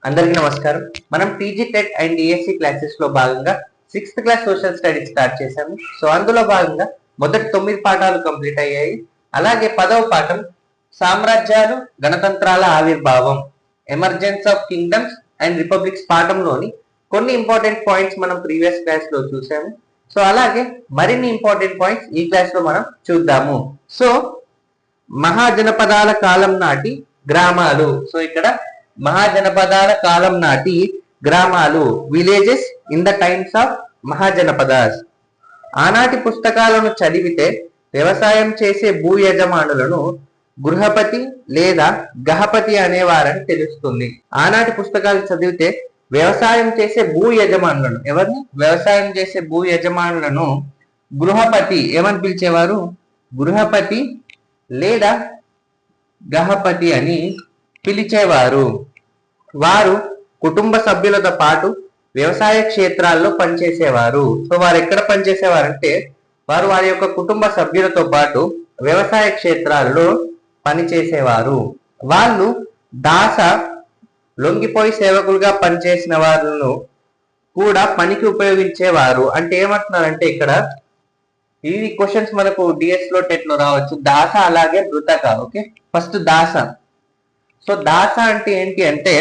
అందరికీ నమస్కారం. మనం PG TET and DSC classes లో భాగంగా 6th class social studies start చేశాము. సో అందులో భాగంగా మొదటి 9 పాఠాలు కంప్లీట్ అయ్యాయి. అలాగే 10వ పాఠం సామ్రాజ్యాలు గణతంత్రాల ఆవిర్భావం, emergence of kingdoms and republics పాఠంలోని కొన్ని ఇంపార్టెంట్ పాయింట్స్ మనం ప్రీవియస్ క్లాస్ లో చూసాము. సో అలాగే మరిన్ని ఇంపార్టెంట్ పాయింట్స్ ఈ క్లాస్ లో మనం చూద్దాము. సో మహాజనపదాల కాలం నాటి గ్రామాలు. సో ఇక్కడ మహాజనపదాల కాలం నాటి గ్రామాలు, villages in the times of mahajanapadas. ఆనాటి పుస్తకాలను చదివితే వ్యవసాయం చేసే భూ యజమానులను గృహపతి లేదా గహపతి అనేవారని తెలుస్తుంది. ఆనాటి పుస్తకాలు చదివితే వ్యవసాయం చేసే భూ యజమానులను, ఎవరిని? వ్యవసాయం చేసే భూ యజమానులను గృహపతి ఏమని పిలిచేవారు? గృహపతి లేదా గహపతి అని పిలిచేవారు. వారు కుటుంబ సభ్యులతో పాటు వ్యవసాయ క్షేత్రాల్లో పనిచేసేవారు. సో వారు ఎక్కడ పనిచేసేవారంటే వారు వారి యొక్క కుటుంబ సభ్యులతో పాటు వ్యవసాయ క్షేత్రాల్లో పనిచేసేవారు. వాళ్ళు దాస, లొంగిపోయి సేవకులుగా పనిచేసిన వారిను కూడా పనికి ఉపయోగించేవారు. అంటే ఏమంటున్నారంటే ఇక్కడ ఈ క్వశ్చన్స్ మనకు డిఎస్ లో టెట్ లో రావచ్చు. దాస అలాగే మృతక. ఓకే, ఫస్ట్ దాస. సో దాస అంటే ఏంటి అంటే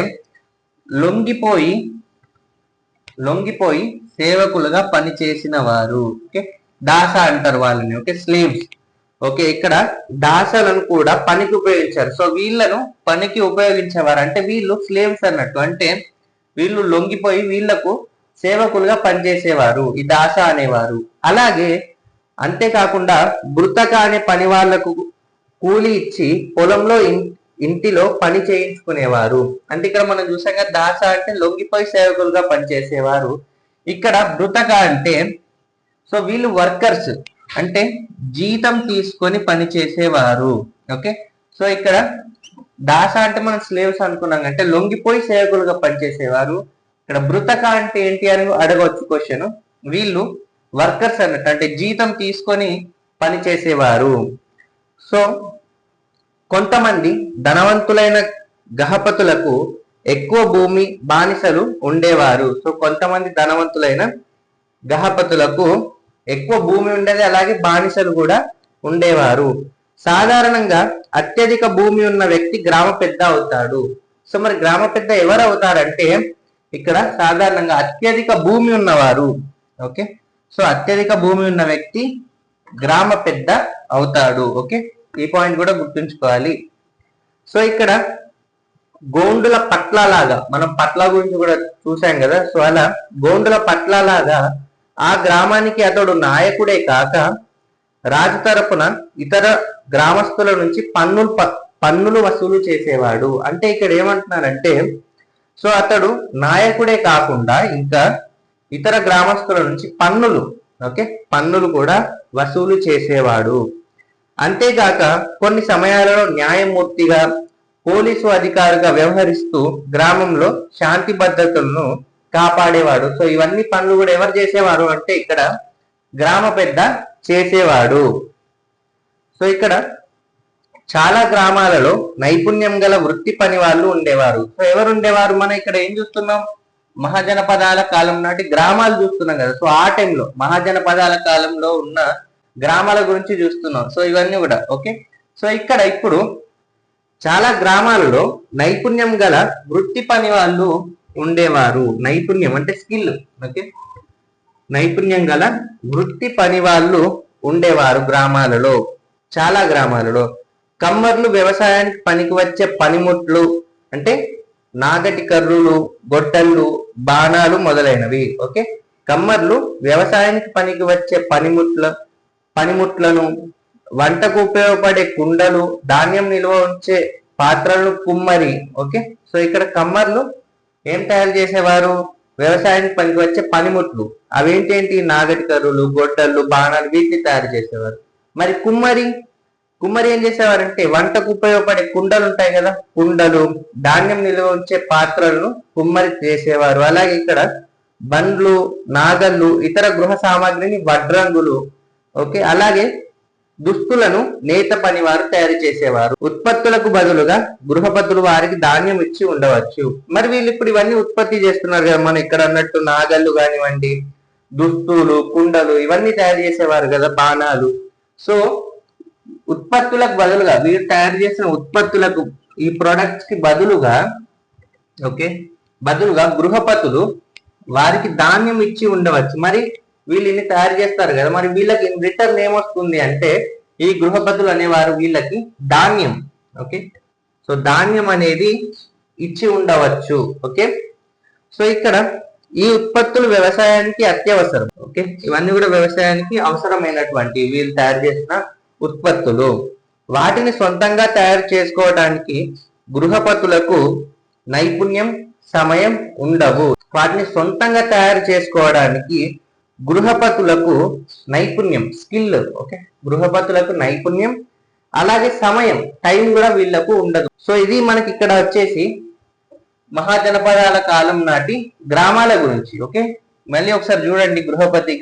లొంగిపోయి సేవకులుగా పనిచేసిన వారు. ఓకే, దాస అంటారు వాళ్ళని. Okay, slaves. ఓకే, ఇక్కడ దాసలను కూడా పనికి ఉపయోగించారు. సో వీళ్ళను పనికి ఉపయోగించేవారు అంటే వీళ్ళు స్లేవ్స్ అన్నట్టు. అంటే వీళ్ళు లొంగిపోయి వీళ్లకు సేవకులుగా పనిచేసేవారు, ఈ దాస అనేవారు. అలాగే అంతేకాకుండా మృతక అనే పని వాళ్లకు కూలి ఇచ్చి పొలంలో ఇంటిలో పని చేయించుకునేవారు. అంటే ఇక్కడ మనం చూసాం కదా, దాస అంటే లొంగిపోయి సేవకులుగా పనిచేసేవారు. ఇక్కడ మృతక అంటే సో వీళ్ళు వర్కర్స్, అంటే జీతం తీసుకొని పని చేసేవారు. ఓకే, సో ఇక్కడ దాస అంటే మనం స్లేవ్స్ అనుకున్నాం, అంటే లొంగిపోయి సేవకులుగా పనిచేసేవారు. ఇక్కడ మృతక అంటే ఏంటి అని అడగవచ్చు క్వశ్చన్. వీళ్ళు వర్కర్స్ అన్నట్టు, అంటే జీతం తీసుకొని పని చేసేవారు. సో కొంతమంది ధనవంతులైన గహపతులకు ఎక్కువ భూమి బానిసలు ఉండేవారు. సో కొంతమంది ధనవంతులైన గహపతులకు ఎక్కువ భూమి ఉండేది, అలాగే బానిసలు కూడా ఉండేవారు. సాధారణంగా అత్యధిక భూమి ఉన్న వ్యక్తి గ్రామ పెద్ద అవుతాడు. సో మరి గ్రామ పెద్ద ఎవరు అవుతారంటే ఇక్కడ సాధారణంగా అత్యధిక భూమి ఉన్నవారు. ఓకే, సో అత్యధిక భూమి ఉన్న వ్యక్తి గ్రామ పెద్ద అవుతాడు. ఓకే, ఈ పాయింట్ కూడా గుర్తుంచుకోవాలి. సో ఇక్కడ గోండుల పట్లలాగా, మనం పట్ల గురించి కూడా చూసాం కదా. సో అలా గోండుల పట్లలాగా ఆ గ్రామానికి అతడు నాయకుడే కాక రాజు తరపున ఇతర గ్రామస్తుల నుంచి పన్నులు వసూలు చేసేవాడు. అంటే ఇక్కడ ఏమంటున్నారంటే సో అతడు నాయకుడే కాకుండా ఇంకా ఇతర గ్రామస్తుల నుంచి పన్నులు కూడా వసూలు చేసేవాడు. అంతేగాక కొన్ని సమయాలలో న్యాయమూర్తిగా, పోలీసు అధికారిగా వ్యవహరిస్తూ గ్రామంలో శాంతి భద్రతలను కాపాడేవాడు. సో ఇవన్నీ పనులు కూడా ఎవరు చేసేవారు అంటే ఇక్కడ గ్రామ పెద్ద చేసేవాడు. సో ఇక్కడ చాలా గ్రామాలలో నైపుణ్యం గల వృత్తి పని వాళ్ళు ఉండేవారు. సో ఎవరు ఉండేవారు? మనం ఇక్కడ ఏం చూస్తున్నాం? మహాజనపదాల కాలం నాటి గ్రామాలు చూస్తున్నాం కదా. సో ఆ టైంలో మహాజనపదాల కాలంలో ఉన్న గ్రామాల గురించి చూస్తున్నాం. సో ఇవన్నీ కూడా ఓకే. సో ఇక్కడ ఇప్పుడు చాలా గ్రామాలలో నైపుణ్యం గల వృత్తి పని వాళ్ళు ఉండేవారు. నైపుణ్యం అంటే స్కిల్. ఓకే, నైపుణ్యం గల వృత్తి పని వాళ్ళు ఉండేవారు గ్రామాలలో, చాలా గ్రామాలలో. కమ్మర్లు వ్యవసాయానికి పనికి వచ్చే పనిముట్లు, అంటే నాగటి కర్రులు, గొడ్డళ్ళు, బాణాలు మొదలైనవి. ఓకే, కమ్మర్లు వ్యవసాయానికి పనికి వచ్చే పనిముట్లను, వంటకు ఉపయోగపడే కుండలు, ధాన్యం నిల్వ ఉంచే పాత్రలను కుమ్మరి. ఓకే, సో ఇక్కడ కమ్మర్లు ఏం తయారు చేసేవారు? వ్యవసాయానికి పనికి వచ్చే పనిముట్లు. అవేంటేంటి? నాగటి కర్రులు, గొడ్డళ్ళు, బాణాలు, వీటిని తయారు చేసేవారు. మరి కుమ్మరి ఏం చేసేవారంటే వంటకు ఉపయోగపడే కుండలు ఉంటాయి కదా, కుండలు, ధాన్యం నిల్వ ఉంచే పాత్రలను కుమ్మరి చేసేవారు. అలాగే ఇక్కడ బండ్లు, నాగళ్ళు, ఇతర గృహ సామాగ్రిని వడ్రంగులు. ఓకే, అలాగే దుస్తులను నేత పని వారు తయారు చేసేవారు. ఉత్పత్తులకు బదులుగా గృహపతులు వారికి ధాన్యం ఇచ్చి ఉండవచ్చు. మరి వీళ్ళు ఇప్పుడు ఇవన్నీ ఉత్పత్తి చేస్తున్నారు కదా, మనం ఇక్కడ అన్నట్టు నాగళ్ళు కానివ్వండి, దుస్తులు, కుండలు ఇవన్నీ తయారు చేసేవారు కదా, బాణాలు. సో ఉత్పత్తులకు బదులుగా వీరు తయారు చేసిన ఉత్పత్తులకు, ఈ ప్రొడక్ట్స్ కి బదులుగా గృహపతులు వారికి ధాన్యం ఇచ్చి ఉండవచ్చు. మరి వీళ్ళు ఇన్ని తయారు చేస్తారు కదా, మరి వీళ్ళకి రిటర్న్ ఏమొస్తుంది అంటే ఈ గృహపతులు అనేవారు వీళ్ళకి ధాన్యం, సో ధాన్యం అనేది ఇచ్చి ఉండవచ్చు. సో ఇక్కడ ఈ ఉత్పత్తులు వ్యవసాయానికి అత్యవసరం. ఇవన్నీ కూడా వ్యవసాయానికి అవసరమైనటువంటి వీళ్ళు తయారు చేసిన ఉత్పత్తులు. వాటిని సొంతంగా తయారు చేసుకోవడానికి గృహపతులకు నైపుణ్యం, సమయం ఉండవు. వాటిని సొంతంగా తయారు చేసుకోవడానికి గృహపతులకు నైపుణ్యం, స్కిల్, గృహపతులకు నైపుణ్యం, అలాగే సమయం, టైం కూడా వీళ్ళకు ఉండదు. సో ఇది మనకి ఇక్కడ వచ్చేసి మహాజనపదాల కాలం నాటి గ్రామాల గురించి. మళ్ళీ ఒకసారి చూడండి. గృహపతి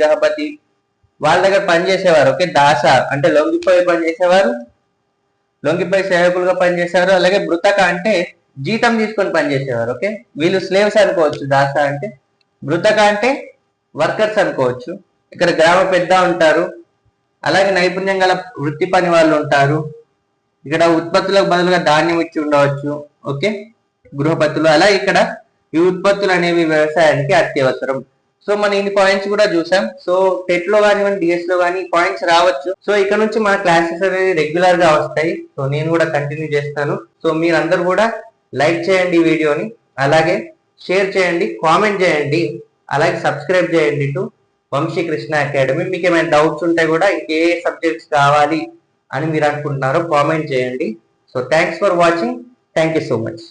వాళ్ళ దగ్గర పనిచేసేవారు. దాస అంటే లొంగిపోయి పనిచేసేవారు, లొంగిపోయి సేవకులుగా పనిచేసేవారు. అలాగే మృతక అంటే జీతం తీసుకొని పనిచేసేవారు. వీళ్ళు స్లేవ్స్ అనుకోవచ్చు. దాస అంటే, మృతక అంటే వర్కర్స్ అనుకోవచ్చు. ఇక్కడ గ్రామ పెద్ద ఉంటారు, అలాగే నైపుణ్యం గల వృత్తి పని వాళ్ళు ఉంటారు. ఇక్కడ ఉత్పత్తులకు బదులుగా ధాన్యం ఇచ్చి ఉండవచ్చు. గృహపతులు. అలా ఇక్కడ ఈ ఉత్పత్తులు అనేవి వ్యవసాయానికి అత్యవసరం. సో మనం ఇన్ని పాయింట్స్ కూడా చూసాం. సో టెట్ లో కానివ్వండి, డిఎస్ లో కానీ పాయింట్స్ రావచ్చు. సో ఇక్కడ నుంచి మన క్లాసెస్ అనేది రెగ్యులర్ గా వస్తాయి. సో నేను కూడా కంటిన్యూ చేస్తాను. సో మీరందరూ కూడా లైక్ చేయండి ఈ వీడియోని, అలాగే షేర్ చేయండి, కామెంట్ చేయండి, అలాగే సబ్స్క్రైబ్ చేయండి టు వంశీ కృష్ణ అకాడమీ. మీకు ఏమైనా డౌట్స్ ఉంటే కూడా ఇంకే సబ్జెక్ట్స్ కావాలి అని మీరు అనుకుంటున్నారో కామెంట్ చేయండి. So thanks for watching. Thank you so much.